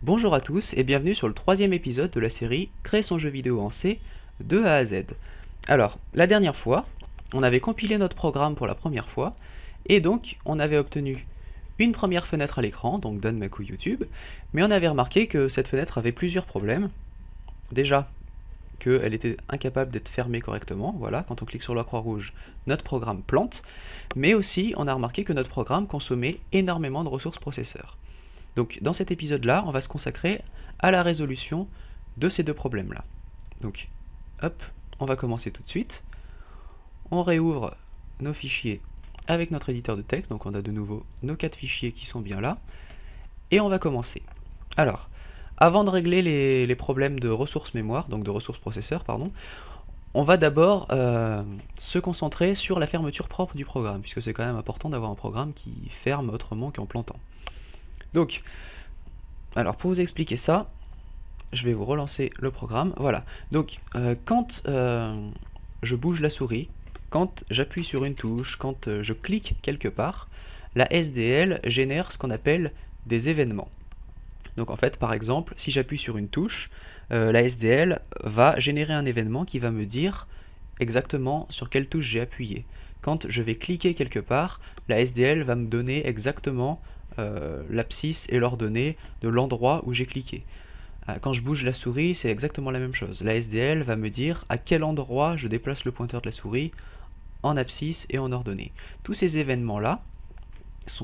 Bonjour à tous et bienvenue sur le troisième épisode de la série Créer son jeu vidéo en C de A à Z. Alors, la dernière fois, on avait compilé notre programme pour la première fois et donc on avait obtenu une première fenêtre à l'écran, donc Mac ou YouTube, mais on avait remarqué que cette fenêtre avait plusieurs problèmes. Déjà, qu'elle était incapable d'être fermée correctement, voilà, quand on clique sur la croix rouge, notre programme plante, mais aussi on a remarqué que notre programme consommait énormément de ressources processeurs. Donc dans cet épisode-là, on va se consacrer à la résolution de ces deux problèmes-là. Donc, hop, on va commencer tout de suite. On réouvre nos fichiers avec notre éditeur de texte, donc on a de nouveau nos 4 fichiers qui sont bien là. Et on va commencer. Alors, avant de régler les problèmes de ressources mémoire, donc de ressources processeurs, pardon, on va d'abord se concentrer sur la fermeture propre du programme, puisque c'est quand même important d'avoir un programme qui ferme autrement qu'en plantant. Donc, alors pour vous expliquer ça, je vais vous relancer le programme. Voilà. Donc, quand je bouge la souris, quand j'appuie sur une touche, quand je clique quelque part, la SDL génère ce qu'on appelle des événements. Donc en fait, par exemple, si j'appuie sur une touche, la SDL va générer un événement qui va me dire exactement sur quelle touche j'ai appuyé. Quand je vais cliquer quelque part, la SDL va me donner exactement l'abscisse et l'ordonnée de l'endroit où j'ai cliqué. Quand je bouge la souris, c'est exactement la même chose. La SDL va me dire à quel endroit je déplace le pointeur de la souris en abscisse et en ordonnée. Tous ces événements-là,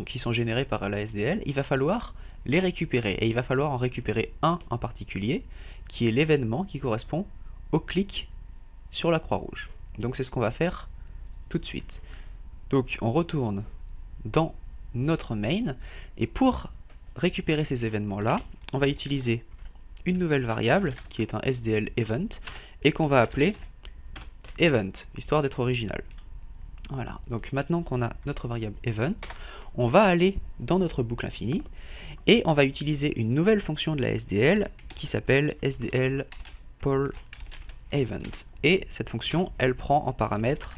qui sont générés par la SDL, il va falloir les récupérer. Et il va falloir en récupérer un en particulier, qui est l'événement qui correspond au clic sur la croix rouge. Donc c'est ce qu'on va faire tout de suite. Donc on retourne dans notre main, et pour récupérer ces événements-là, on va utiliser une nouvelle variable, qui est un SDL event, et qu'on va appeler event, histoire d'être original. Voilà, donc maintenant qu'on a notre variable event, on va aller dans notre boucle infinie, et on va utiliser une nouvelle fonction de la SDL, qui s'appelle SDL poll event. Et cette fonction, elle prend en paramètre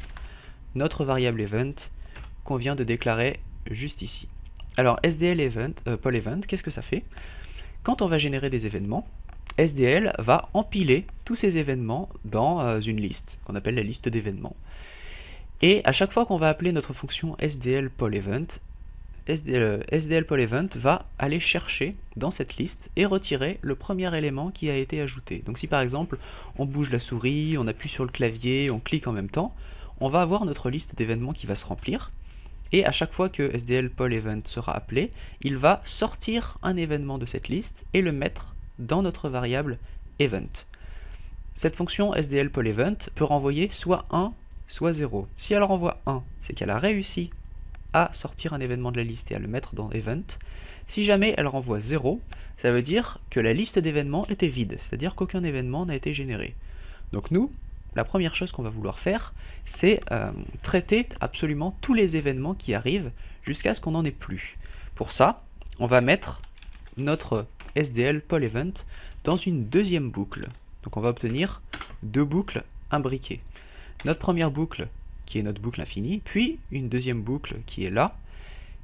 notre variable event qu'on vient de déclarer juste ici. Alors SDL event, poll event, qu'est-ce que ça fait? Quand on va générer des événements, SDL va empiler tous ces événements dans une liste, qu'on appelle la liste d'événements. Et à chaque fois qu'on va appeler notre fonction SDL poll event, SDL poll event va aller chercher dans cette liste et retirer le premier élément qui a été ajouté. Donc si par exemple on bouge la souris, on appuie sur le clavier, on clique en même temps, on va avoir notre liste d'événements qui va se remplir. Et à chaque fois que SDL poll event sera appelé, il va sortir un événement de cette liste et le mettre dans notre variable event. Cette fonction SDL poll event peut renvoyer soit 1, soit 0. Si elle renvoie 1, c'est qu'elle a réussi à sortir un événement de la liste et à le mettre dans event. Si jamais elle renvoie 0, ça veut dire que la liste d'événements était vide, c'est-à-dire qu'aucun événement n'a été généré. Donc nous, la première chose qu'on va vouloir faire, c'est traiter absolument tous les événements qui arrivent jusqu'à ce qu'on n'en ait plus. Pour ça, on va mettre notre SDL poll event dans une deuxième boucle. Donc on va obtenir deux boucles imbriquées. Notre première boucle, qui est notre boucle infinie, puis une deuxième boucle qui est là,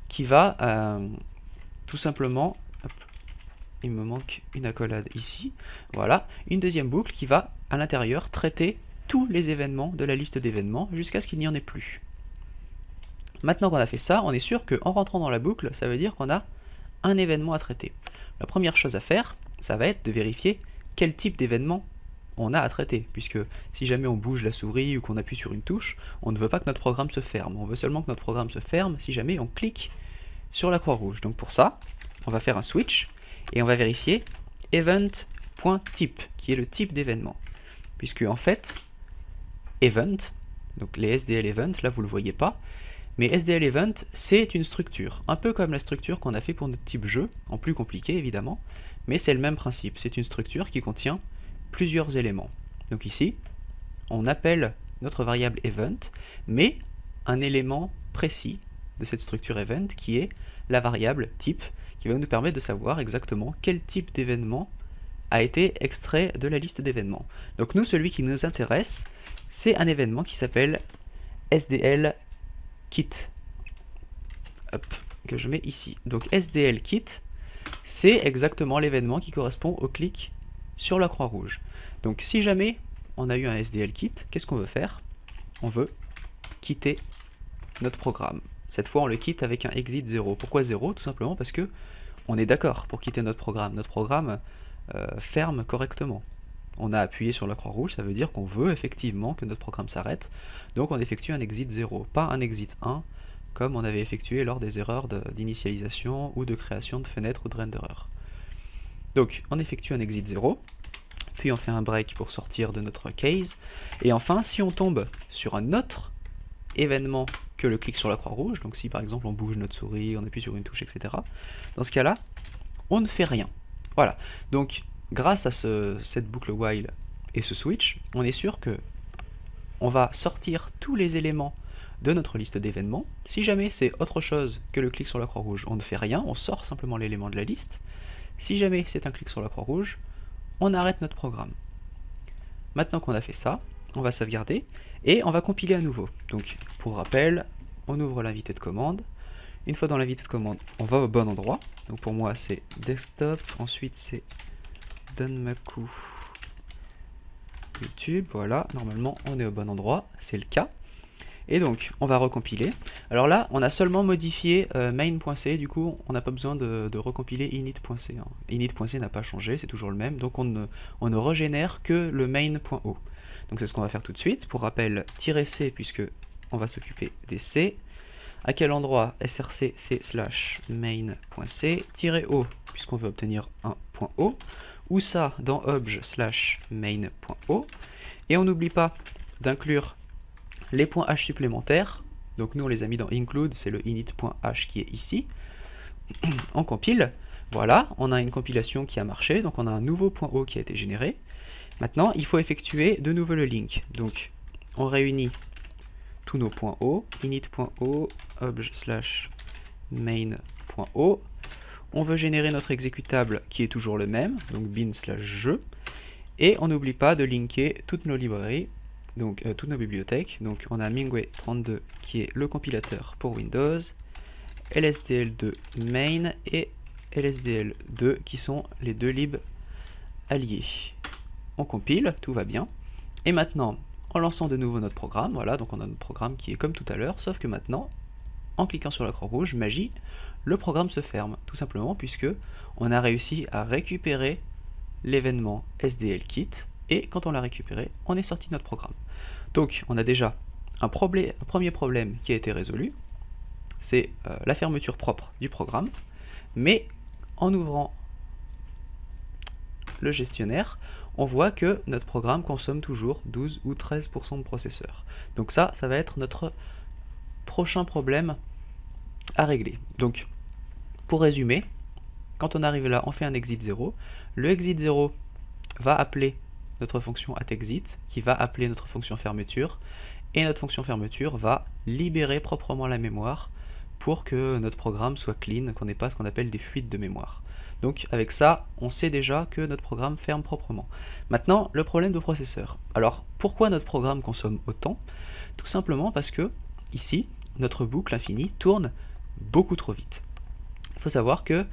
qui va tout simplement... Hop, il me manque une accolade ici. Voilà, une deuxième boucle qui va, à l'intérieur, traiter tous les événements de la liste d'événements jusqu'à ce qu'il n'y en ait plus. Maintenant qu'on a fait ça, on est sûr qu'en rentrant dans la boucle, ça veut dire qu'on a un événement à traiter. La première chose à faire, ça va être de vérifier quel type d'événement on a à traiter, puisque si jamais on bouge la souris ou qu'on appuie sur une touche, on ne veut pas que notre programme se ferme. On veut seulement que notre programme se ferme si jamais on clique sur la croix rouge. Donc pour ça, on va faire un switch et on va vérifier event.type, qui est le type d'événement. Puisque en fait, event, donc les SDL event, là vous ne le voyez pas, mais SDL event, c'est une structure, un peu comme la structure qu'on a fait pour notre type jeu, en plus compliqué évidemment, mais c'est le même principe, c'est une structure qui contient plusieurs éléments. Donc ici, on appelle notre variable event, mais un élément précis de cette structure event qui est la variable type, qui va nous permettre de savoir exactement quel type d'événement a été extrait de la liste d'événements. Donc nous, celui qui nous intéresse, c'est un événement qui s'appelle SDL kit, hop, que je mets ici. Donc SDL kit, c'est exactement l'événement qui correspond au clic sur la croix rouge. Donc si jamais on a eu un SDL kit, qu'est-ce qu'on veut faire? On veut quitter notre programme. Cette fois on le quitte avec un exit 0. Pourquoi 0? Tout simplement parce que on est d'accord pour quitter notre programme. Notre programme ferme correctement. On a appuyé sur la croix rouge, ça veut dire qu'on veut effectivement que notre programme s'arrête. Donc on effectue un exit 0, pas un exit 1, comme on avait effectué lors des erreurs d'initialisation ou de création de fenêtres ou de renderer. Donc on effectue un exit 0, puis on fait un break pour sortir de notre case, et enfin si on tombe sur un autre événement que le clic sur la croix rouge, donc si par exemple on bouge notre souris, on appuie sur une touche, etc., dans ce cas-là, on ne fait rien. Voilà, donc grâce à cette boucle while et ce switch, on est sûr que on va sortir tous les éléments de notre liste d'événements. Si jamais c'est autre chose que le clic sur la croix rouge, on ne fait rien, on sort simplement l'élément de la liste. Si jamais c'est un clic sur la croix rouge, on arrête notre programme. Maintenant qu'on a fait ça, on va sauvegarder et on va compiler à nouveau. Donc pour rappel, on ouvre l'invité de commande. Une fois dans l'invité de commande, on va au bon endroit. Donc pour moi c'est desktop, ensuite c'est Danmaku YouTube, voilà, normalement on est au bon endroit, c'est le cas. Et donc on va recompiler. Alors là on a seulement modifié main.c, du coup on n'a pas besoin de recompiler init.c. Hein. Init.c n'a pas changé, c'est toujours le même, donc on ne régénère que le main.o. Donc c'est ce qu'on va faire tout de suite. Pour rappel, -c puisque on va s'occuper des C. À quel endroit? src c/main.c, -o puisqu'on veut obtenir un .o, ou ça dans obj /main.o, et on n'oublie pas d'inclure les points h supplémentaires. Donc nous on les a mis dans include, c'est le init.h qui est ici. On compile, voilà, on a une compilation qui a marché, donc on a un nouveau .o qui a été généré. Maintenant il faut effectuer de nouveau le link, donc on réunit tous nos .o, init.o, obj /main.o. On veut générer notre exécutable qui est toujours le même, donc bin/jeu, et on n'oublie pas de linker toutes nos librairies, donc toutes nos bibliothèques. Donc on a Mingwe32 qui est le compilateur pour Windows, LSDL2 main et LSDL2 qui sont les deux libs alliés. On compile, tout va bien, et maintenant en lançant de nouveau notre programme, voilà, donc on a notre programme qui est comme tout à l'heure, sauf que maintenant, en cliquant sur la croix rouge, magie, le programme se ferme, tout simplement puisque on a réussi à récupérer l'événement SDL kit, et quand on l'a récupéré, on est sorti de notre programme. Donc on a déjà un premier problème qui a été résolu, c'est la fermeture propre du programme, mais en ouvrant le gestionnaire, on voit que notre programme consomme toujours 12 ou 13% de processeur. Donc ça va être notre prochain problème à régler. Donc, pour résumer, quand on arrive là, on fait un exit 0. Le exit 0 va appeler notre fonction atexit, qui va appeler notre fonction fermeture, et notre fonction fermeture va libérer proprement la mémoire pour que notre programme soit clean, qu'on n'ait pas ce qu'on appelle des fuites de mémoire. Donc avec ça, on sait déjà que notre programme ferme proprement. Maintenant, le problème de processeur. Alors, pourquoi notre programme consomme autant? Tout simplement parce que, ici, notre boucle infinie tourne beaucoup trop vite. Il faut savoir que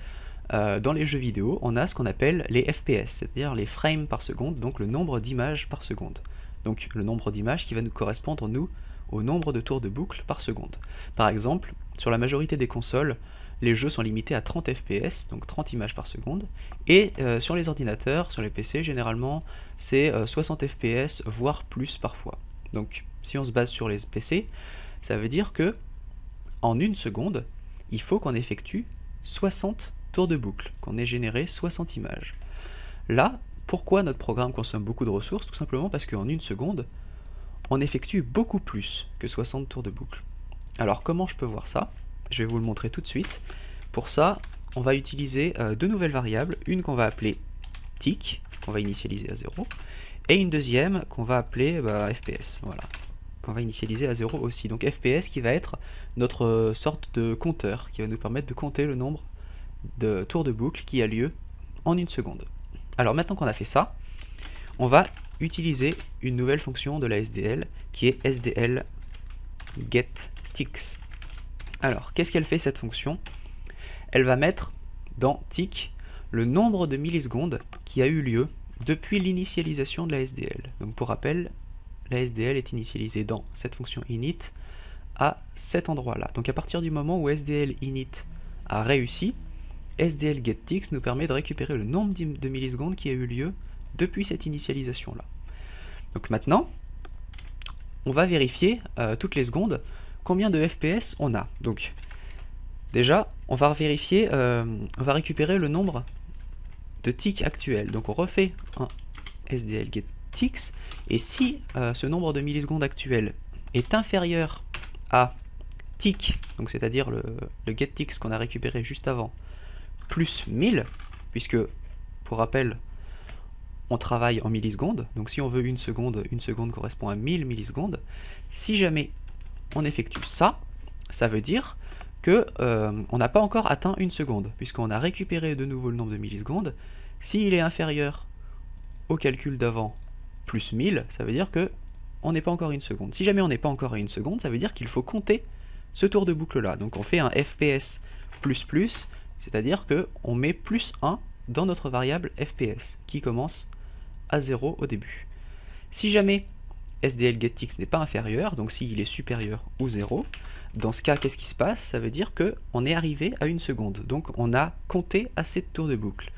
dans les jeux vidéo, on a ce qu'on appelle les FPS, c'est-à-dire les frames par seconde, donc le nombre d'images par seconde. Donc le nombre d'images qui va nous correspondre, nous, au nombre de tours de boucle par seconde. Par exemple, sur la majorité des consoles, les jeux sont limités à 30 FPS, donc 30 images par seconde, et sur les ordinateurs, sur les PC, généralement, c'est 60 FPS, voire plus parfois. Donc si on se base sur les PC, ça veut dire que en une seconde, il faut qu'on effectue 60 tours de boucle, qu'on ait généré 60 images. Là, pourquoi notre programme consomme beaucoup de ressources? Tout simplement parce qu'en une seconde, on effectue beaucoup plus que 60 tours de boucle. Alors comment je peux voir ça? Je vais vous le montrer tout de suite. Pour ça, on va utiliser deux nouvelles variables, une qu'on va appeler tick, qu'on va initialiser à 0, et une deuxième qu'on va appeler FPS, voilà, qu'on va initialiser à 0 aussi. Donc FPS qui va être notre sorte de compteur, qui va nous permettre de compter le nombre de tours de boucle qui a lieu en une seconde. Alors maintenant qu'on a fait ça, on va utiliser une nouvelle fonction de la SDL qui est SDL getTicks. Alors, qu'est-ce qu'elle fait cette fonction? Elle va mettre dans tic le nombre de millisecondes qui a eu lieu depuis l'initialisation de la SDL. Donc pour rappel, la SDL est initialisée dans cette fonction init à cet endroit-là. Donc à partir du moment où SDL init a réussi, SDL getTix nous permet de récupérer le nombre de millisecondes qui a eu lieu depuis cette initialisation-là. Donc maintenant, on va vérifier toutes les secondes combien de FPS on a. Donc déjà, on va vérifier, on va récupérer le nombre de tics actuels. Donc on refait un SDL getTix, et si ce nombre de millisecondes actuels est inférieur à tic, donc c'est-à-dire le getTix qu'on a récupéré juste avant, plus 1000, puisque, pour rappel, on travaille en millisecondes, donc si on veut une seconde correspond à 1000 millisecondes. Si jamais on effectue ça, ça veut dire que on n'a pas encore atteint une seconde, puisqu'on a récupéré de nouveau le nombre de millisecondes. S'il est inférieur au calcul d'avant, plus 1000, ça veut dire que on n'est pas encore à une seconde. Si jamais on n'est pas encore à une seconde, ça veut dire qu'il faut compter ce tour de boucle là. Donc on fait un FPS++, c'est-à-dire qu'on met plus 1 dans notre variable FPS, qui commence à 0 au début. Si jamais SDL getTix n'est pas inférieur, donc s'il est supérieur ou 0, dans ce cas, qu'est-ce qui se passe? Ça veut dire qu'on est arrivé à une seconde, donc on a compté assez de tours de boucle.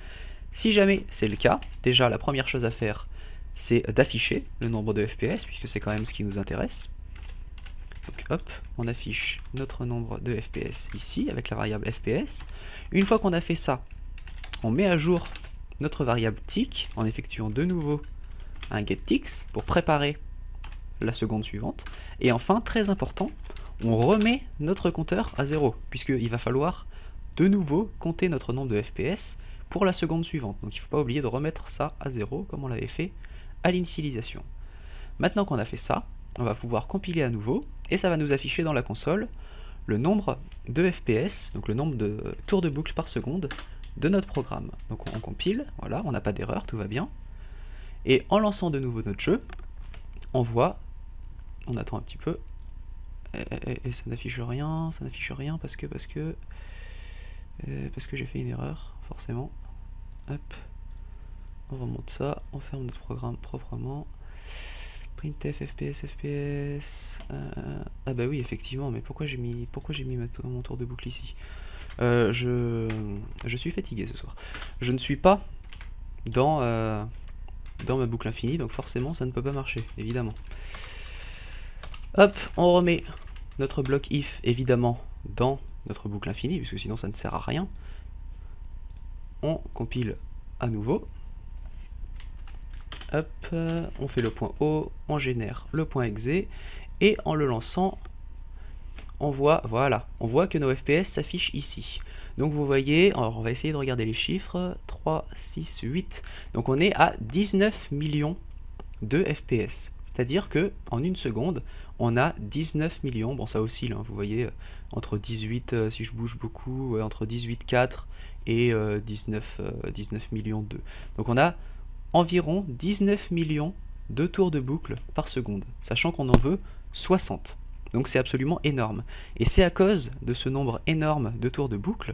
Si jamais c'est le cas, déjà la première chose à faire, c'est d'afficher le nombre de FPS, puisque c'est quand même ce qui nous intéresse. Donc hop, on affiche notre nombre de FPS ici, avec la variable FPS. Une fois qu'on a fait ça, on met à jour notre variable tic, en effectuant de nouveau un getTix, pour préparer la seconde suivante. Et enfin, très important, on remet notre compteur à 0, puisqu'il va falloir de nouveau compter notre nombre de FPS pour la seconde suivante. Donc il ne faut pas oublier de remettre ça à 0, comme on l'avait fait à l'initialisation. Maintenant qu'on a fait ça, on va pouvoir compiler à nouveau, et ça va nous afficher dans la console le nombre de FPS, donc le nombre de tours de boucle par seconde de notre programme. Donc on compile, voilà, on n'a pas d'erreur, tout va bien. Et en lançant de nouveau notre jeu, on voit, on attend un petit peu, et ça n'affiche rien parce que j'ai fait une erreur, forcément. Hop, on remonte ça, on ferme notre programme proprement. Printf FPS. Ah bah oui, effectivement, mais pourquoi j'ai mis mon tour de boucle ici? Je suis fatigué ce soir. Je ne suis pas dans ma boucle infinie, donc forcément ça ne peut pas marcher, évidemment. Hop, on remet notre bloc if, évidemment, dans notre boucle infinie, puisque sinon ça ne sert à rien. On compile à nouveau. Hop, on fait le point O, on génère le point exe, et en le lançant, on voit, voilà, on voit que nos FPS s'affichent ici. Donc vous voyez, alors on va essayer de regarder les chiffres, 3, 6, 8, donc on est à 19 millions de FPS. C'est-à-dire que en une seconde, on a 19 millions, bon ça oscille, hein, vous voyez, entre 18, si je bouge beaucoup, entre 18,4 et 19 millions 2. Donc on a environ 19 millions de tours de boucle par seconde, sachant qu'on en veut 60. Donc c'est absolument énorme. Et c'est à cause de ce nombre énorme de tours de boucle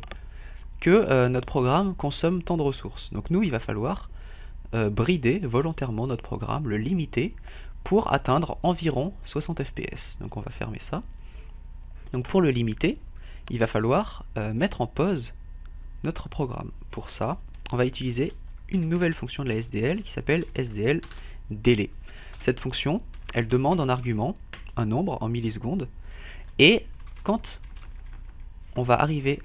que notre programme consomme tant de ressources. Donc nous, il va falloir brider volontairement notre programme, le limiter, pour atteindre environ 60 FPS. Donc on va fermer ça. Donc pour le limiter, il va falloir mettre en pause notre programme. Pour ça, on va utiliser une nouvelle fonction de la SDL qui s'appelle SDL delay. Cette fonction, elle demande en argument un nombre en millisecondes, et quand on va arriver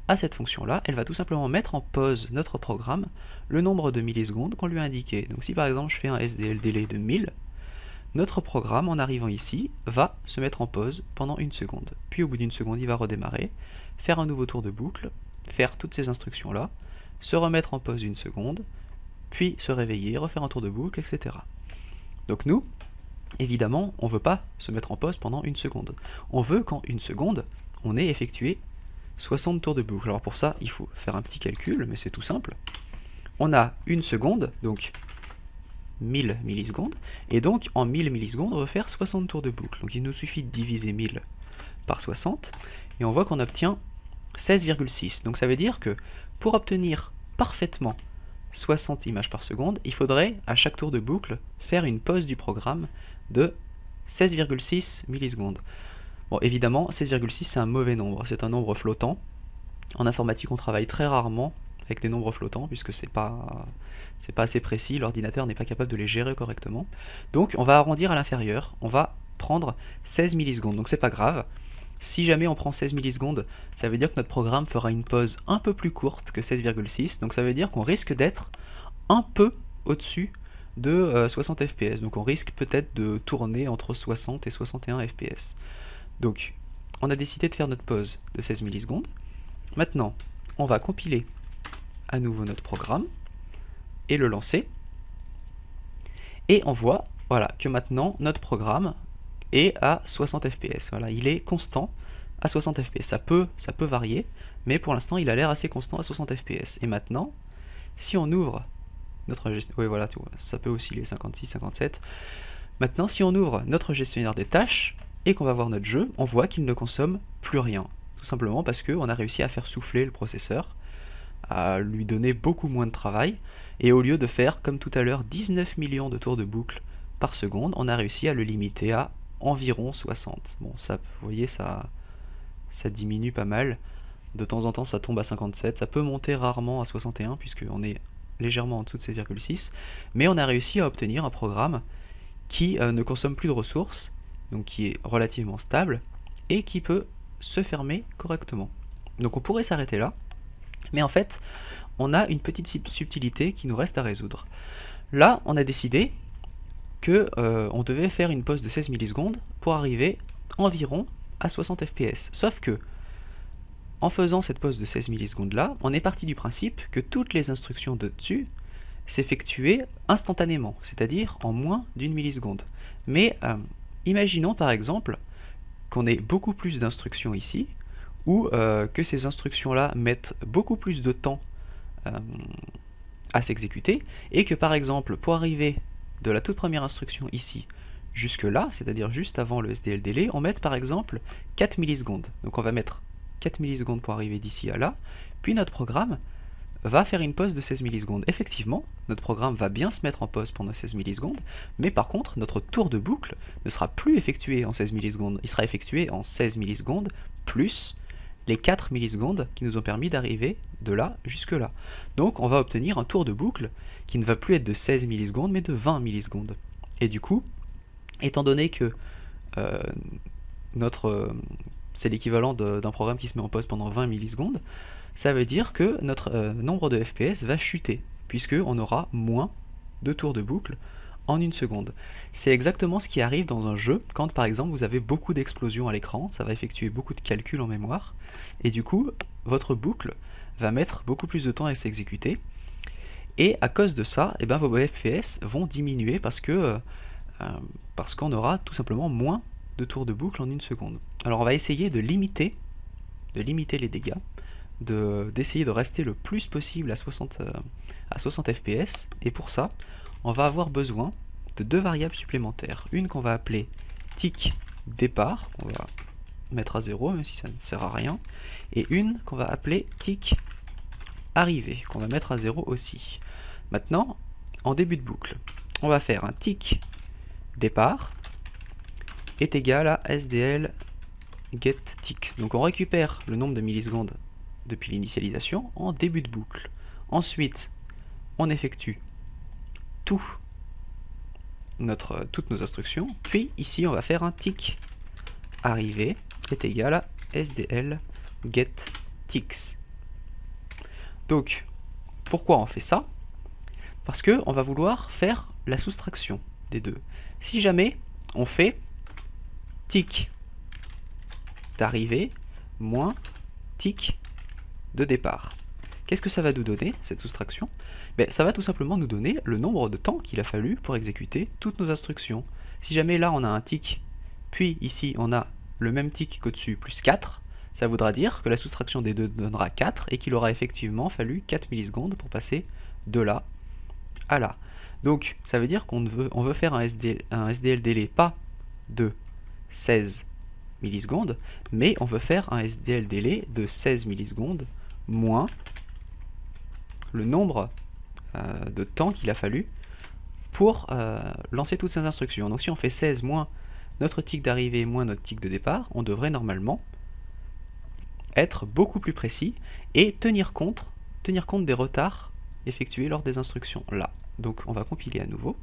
à cette fonction-là, elle va tout simplement mettre en pause notre programme le nombre de millisecondes qu'on lui a indiqué. Donc si par exemple je fais un SDL delay de 1000, notre programme, en arrivant ici, va se mettre en pause pendant une seconde. Puis au bout d'une seconde, il va redémarrer, faire un nouveau tour de boucle, faire toutes ces instructions-là, se remettre en pause une seconde, puis se réveiller, refaire un tour de boucle, etc. Donc nous, évidemment, on ne veut pas se mettre en pause pendant une seconde. On veut qu'en une seconde, on ait effectué 60 tours de boucle. Alors pour ça, il faut faire un petit calcul, mais c'est tout simple. On a une seconde, donc 1000 millisecondes, et donc en 1000 millisecondes, on va faire 60 tours de boucle. Donc il nous suffit de diviser 1000 par 60, et on voit qu'on obtient 16,6. Donc ça veut dire que pour obtenir parfaitement 60 images par seconde, il faudrait à chaque tour de boucle faire une pause du programme de 16,6 millisecondes. Bon, évidemment, 16,6 c'est un mauvais nombre, c'est un nombre flottant. En informatique, on travaille très rarement avec des nombres flottants puisque c'est pas assez précis, l'ordinateur n'est pas capable de les gérer correctement. Donc on va arrondir à l'inférieur, on va prendre 16 millisecondes, donc c'est pas grave. Si jamais on prend 16 millisecondes, ça veut dire que notre programme fera une pause un peu plus courte que 16,6, donc ça veut dire qu'on risque d'être un peu au-dessus de 60 fps, donc on risque peut-être de tourner entre 60 et 61 fps. Donc on a décidé de faire notre pause de 16 millisecondes. Maintenant, on va compiler à nouveau notre programme et le lancer. Et on voit voilà, que maintenant notre programme est à 60 fps. Voilà, il est constant à 60 fps. Ça peut varier, mais pour l'instant il a l'air assez constant à 60 fps. Et maintenant, si on ouvre notre gestionnaire, oui voilà, ça peut osciller 56, 57. Maintenant, si on ouvre notre gestionnaire des tâches et qu'on va voir notre jeu, on voit qu'il ne consomme plus rien. Tout simplement parce qu'on a réussi à faire souffler le processeur, à lui donner beaucoup moins de travail, et au lieu de faire, comme tout à l'heure, 19 millions de tours de boucle par seconde, on a réussi à le limiter à environ 60. Bon, ça, vous voyez, ça diminue pas mal. De temps en temps, ça tombe à 57. Ça peut monter rarement à 61, puisqu'on est légèrement en dessous de 7,6. Mais on a réussi à obtenir un programme qui ne consomme plus de ressources, donc qui est relativement stable, et qui peut se fermer correctement. Donc on pourrait s'arrêter là, mais en fait, on a une petite subtilité qui nous reste à résoudre. Là, on a décidé que on devait faire une pause de 16 millisecondes pour arriver environ à 60 fps. Sauf que, en faisant cette pause de 16 millisecondes là, on est parti du principe que toutes les instructions de dessus s'effectuaient instantanément, c'est-à-dire en moins d'une milliseconde. Mais imaginons par exemple qu'on ait beaucoup plus d'instructions ici, ou que ces instructions-là mettent beaucoup plus de temps à s'exécuter, et que par exemple, pour arriver de la toute première instruction ici jusque là, c'est-à-dire juste avant le SDL délai, on mette par exemple 4 millisecondes. Donc on va mettre 4 millisecondes pour arriver d'ici à là, puis notre programme va faire une pause de 16 millisecondes. Effectivement, notre programme va bien se mettre en pause pendant 16 millisecondes, mais par contre, notre tour de boucle ne sera plus effectué en 16 millisecondes, il sera effectué en 16 millisecondes plus les 4 millisecondes qui nous ont permis d'arriver de là jusque là. Donc on va obtenir un tour de boucle qui ne va plus être de 16 millisecondes, mais de 20 millisecondes. Et du coup, étant donné que c'est l'équivalent d'un programme qui se met en pause pendant 20 millisecondes, ça veut dire que notre nombre de FPS va chuter, puisqu'on aura moins de tours de boucle en une seconde. C'est exactement ce qui arrive dans un jeu, quand par exemple vous avez beaucoup d'explosions à l'écran, ça va effectuer beaucoup de calculs en mémoire, et du coup, votre boucle va mettre beaucoup plus de temps à s'exécuter, et à cause de ça, eh ben, vos FPS vont diminuer parce qu'on aura tout simplement moins de tours de boucle en une seconde. Alors on va essayer de limiter les dégâts, d'essayer de rester le plus possible à 60 fps, et pour ça, on va avoir besoin de deux variables supplémentaires. Une qu'on va appeler tick départ, qu'on va mettre à 0, même si ça ne sert à rien, et une qu'on va appeler tick arrivée, qu'on va mettre à 0 aussi. Maintenant, en début de boucle, on va faire un tick départ est égal à SDL get ticks. Donc on récupère le nombre de millisecondes depuis l'initialisation en début de boucle. Ensuite, on effectue toutes nos instructions, puis ici on va faire un tick arrivée est égal à SDL get ticks. Donc, pourquoi on fait ça? Parce que on va vouloir faire la soustraction des deux. Si jamais on fait tick d'arrivée moins tick de départ, qu'est-ce que ça va nous donner, cette soustraction? Ça va tout simplement nous donner le nombre de temps qu'il a fallu pour exécuter toutes nos instructions. Si jamais là on a un tick, puis ici on a le même tick qu'au-dessus plus 4, ça voudra dire que la soustraction des deux donnera 4 et qu'il aura effectivement fallu 4 millisecondes pour passer de là à là. Donc ça veut dire qu'on veut faire un SDL délai pas de 16 millisecondes, mais on veut faire un SDL délai de 16 millisecondes moins le nombre de temps qu'il a fallu pour lancer toutes ces instructions. Donc si on fait 16 moins notre tick d'arrivée moins notre tick de départ, on devrait normalement être beaucoup plus précis et tenir compte des retards effectués lors des instructions là. Donc on va compiler à nouveau.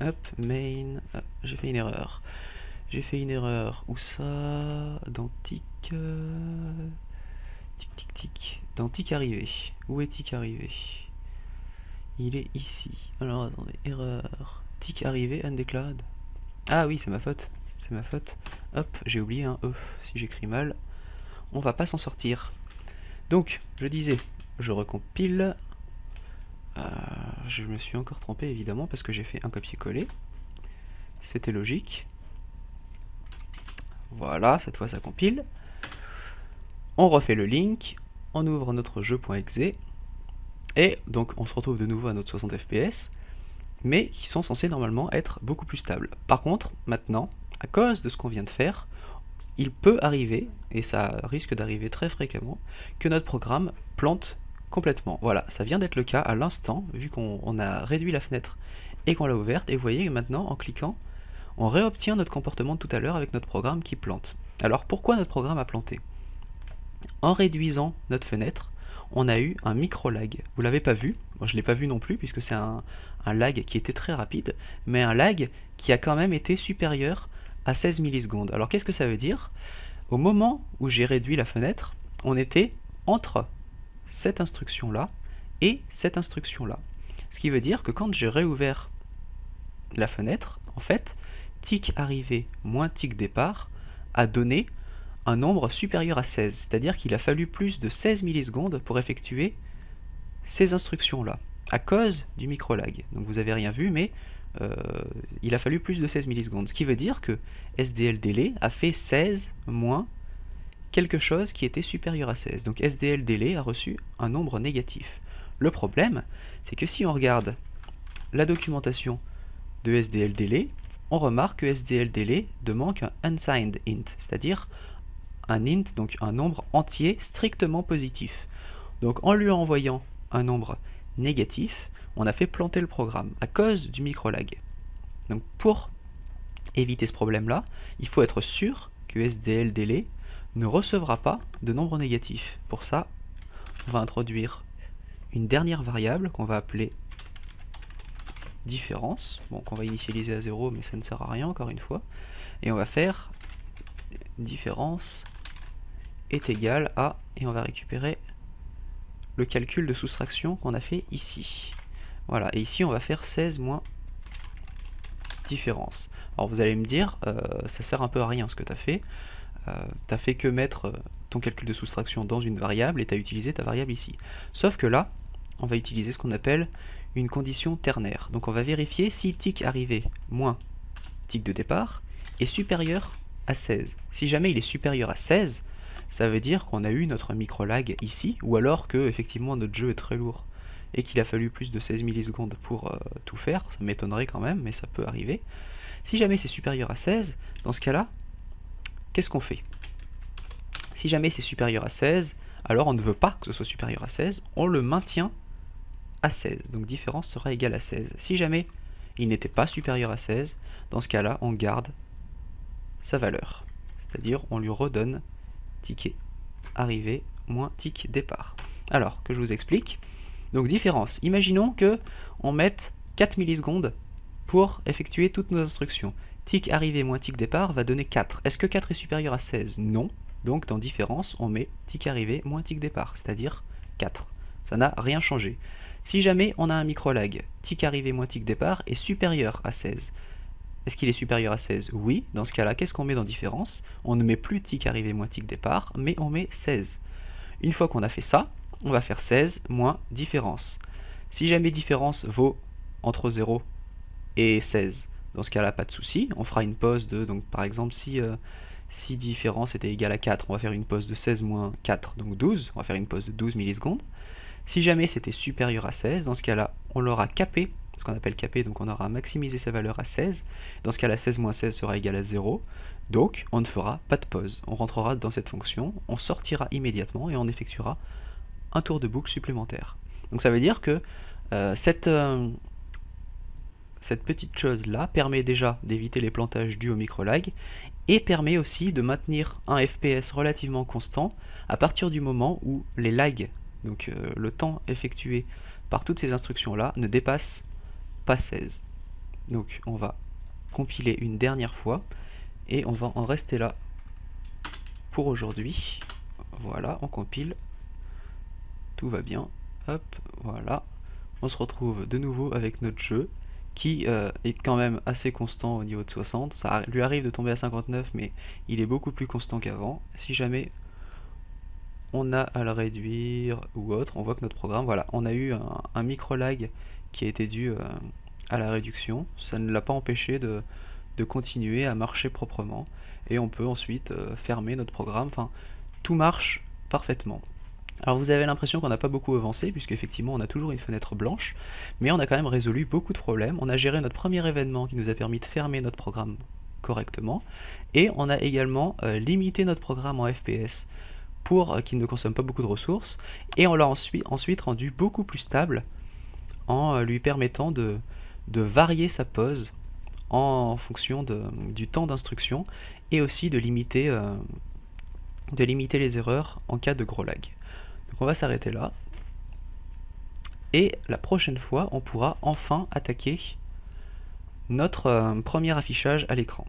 Hop, main, j'ai fait une erreur. J'ai fait une erreur. Où ça? Dans tick... tic. Dans tick arrivé. Où est tick arrivé? Il est ici. Alors attendez, erreur. Tick arrivé, undeclared. Ah oui, c'est ma faute. C'est ma faute. Hop, j'ai oublié un E. Si j'écris mal, on va pas s'en sortir. Donc, je disais, je recompile. Je me suis encore trompé évidemment parce que j'ai fait un copier-coller. C'était logique. Voilà, cette fois ça compile. On refait le link, on ouvre notre jeu.exe et donc on se retrouve de nouveau à notre 60 fps, mais qui sont censés normalement être beaucoup plus stables. Par contre, maintenant, à cause de ce qu'on vient de faire, il peut arriver, et ça risque d'arriver très fréquemment, que notre programme plante complètement. Voilà, ça vient d'être le cas à l'instant, vu qu'on a réduit la fenêtre et qu'on l'a ouverte, et vous voyez maintenant, en cliquant, on réobtient notre comportement de tout à l'heure avec notre programme qui plante. Alors pourquoi notre programme a planté? En réduisant notre fenêtre, on a eu un micro-lag. Vous l'avez pas vu, moi je ne l'ai pas vu non plus puisque c'est un lag qui était très rapide, mais un lag qui a quand même été supérieur à 16 millisecondes. Alors qu'est-ce que ça veut dire? Au moment où j'ai réduit la fenêtre, on était entre cette instruction-là et cette instruction-là. Ce qui veut dire que quand j'ai réouvert la fenêtre, en fait, tick arrivé moins tick départ a donné un nombre supérieur à 16, c'est-à-dire qu'il a fallu plus de 16 millisecondes pour effectuer ces instructions-là, à cause du micro-lag. Donc vous n'avez rien vu, mais il a fallu plus de 16 millisecondes, ce qui veut dire que SDL Delay a fait 16 moins quelque chose qui était supérieur à 16. Donc SDL Delay a reçu un nombre négatif. Le problème, c'est que si on regarde la documentation de SDL Delay, on remarque que SDL Delay demande un unsigned int, c'est-à-dire un int, donc un nombre entier strictement positif. Donc en lui envoyant un nombre négatif, on a fait planter le programme à cause du micro-lag. Donc pour éviter ce problème-là, il faut être sûr que SDL Delay ne recevra pas de nombre négatif. Pour ça, on va introduire une dernière variable qu'on va appeler différence, bon, qu'on va initialiser à 0, mais ça ne sert à rien encore une fois, et on va faire différence est égal à, et on va récupérer le calcul de soustraction qu'on a fait ici. Voilà, et ici on va faire 16 moins différence. Alors vous allez me dire, ça sert un peu à rien ce que tu as fait. Tu as fait que mettre ton calcul de soustraction dans une variable et tu as utilisé ta variable ici. Sauf que là, on va utiliser ce qu'on appelle une condition ternaire. Donc on va vérifier si tick arrivé moins tick de départ est supérieur à 16. Si jamais il est supérieur à 16, ça veut dire qu'on a eu notre micro-lag ici, ou alors que effectivement notre jeu est très lourd et qu'il a fallu plus de 16 millisecondes pour tout faire. Ça m'étonnerait quand même, mais ça peut arriver. Si jamais c'est supérieur à 16, dans ce cas-là, qu'est-ce qu'on fait? Si jamais c'est supérieur à 16, alors on ne veut pas que ce soit supérieur à 16, on le maintient à 16. Donc différence sera égale à 16. Si jamais il n'était pas supérieur à 16, dans ce cas-là, on garde sa valeur. C'est-à-dire, on lui redonne ticket arrivé moins tick départ. Alors, que je vous explique. Donc différence. Imaginons que on mette 4 millisecondes pour effectuer toutes nos instructions. Tick arrivé moins tick départ va donner 4. Est-ce que 4 est supérieur à 16? Non. Donc dans différence, on met tick arrivé moins tick départ, c'est-à-dire 4. Ça n'a rien changé. Si jamais on a un micro-lag, tick arrivé moins tick départ est supérieur à 16. Est-ce qu'il est supérieur à 16? Oui. Dans ce cas-là, qu'est-ce qu'on met dans différence? On ne met plus tick arrivé moins tick départ, mais on met 16. Une fois qu'on a fait ça, on va faire 16 moins différence. Si jamais différence vaut entre 0 et 16, dans ce cas-là, pas de souci. On fera une pause de, donc par exemple, si différence était égale à 4, on va faire une pause de 16 moins 4, donc 12. On va faire une pause de 12 millisecondes. Si jamais c'était supérieur à 16, dans ce cas-là, on l'aura capé, ce qu'on appelle capé, donc on aura maximisé sa valeur à 16. Dans ce cas-là, 16 moins 16 sera égal à 0. Donc, on ne fera pas de pause. On rentrera dans cette fonction, on sortira immédiatement et on effectuera un tour de boucle supplémentaire. Donc ça veut dire que cette petite chose là permet déjà d'éviter les plantages dus au micro-lag et permet aussi de maintenir un FPS relativement constant à partir du moment où les lags, donc le temps effectué par toutes ces instructions là, ne dépasse pas 16. Donc on va compiler une dernière fois et on va en rester là pour aujourd'hui. Voilà, on compile, tout va bien, hop, voilà, on se retrouve de nouveau avec notre jeu qui est quand même assez constant au niveau de 60, ça lui arrive de tomber à 59 mais il est beaucoup plus constant qu'avant. Si jamais on a à le réduire ou autre, on voit que notre programme, voilà, on a eu un micro lag qui a été dû à la réduction, ça ne l'a pas empêché de continuer à marcher proprement et on peut ensuite fermer notre programme, enfin tout marche parfaitement. Alors vous avez l'impression qu'on n'a pas beaucoup avancé puisque effectivement on a toujours une fenêtre blanche, mais on a quand même résolu beaucoup de problèmes. On a géré notre premier événement qui nous a permis de fermer notre programme correctement et on a également limité notre programme en FPS pour qu'il ne consomme pas beaucoup de ressources et on l'a ensuite rendu beaucoup plus stable en lui permettant de varier sa pause en fonction du temps d'instruction et aussi de limiter les erreurs en cas de gros lag. Donc on va s'arrêter là et la prochaine fois on pourra enfin attaquer notre premier affichage à l'écran.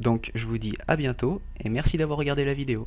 Donc je vous dis à bientôt et merci d'avoir regardé la vidéo.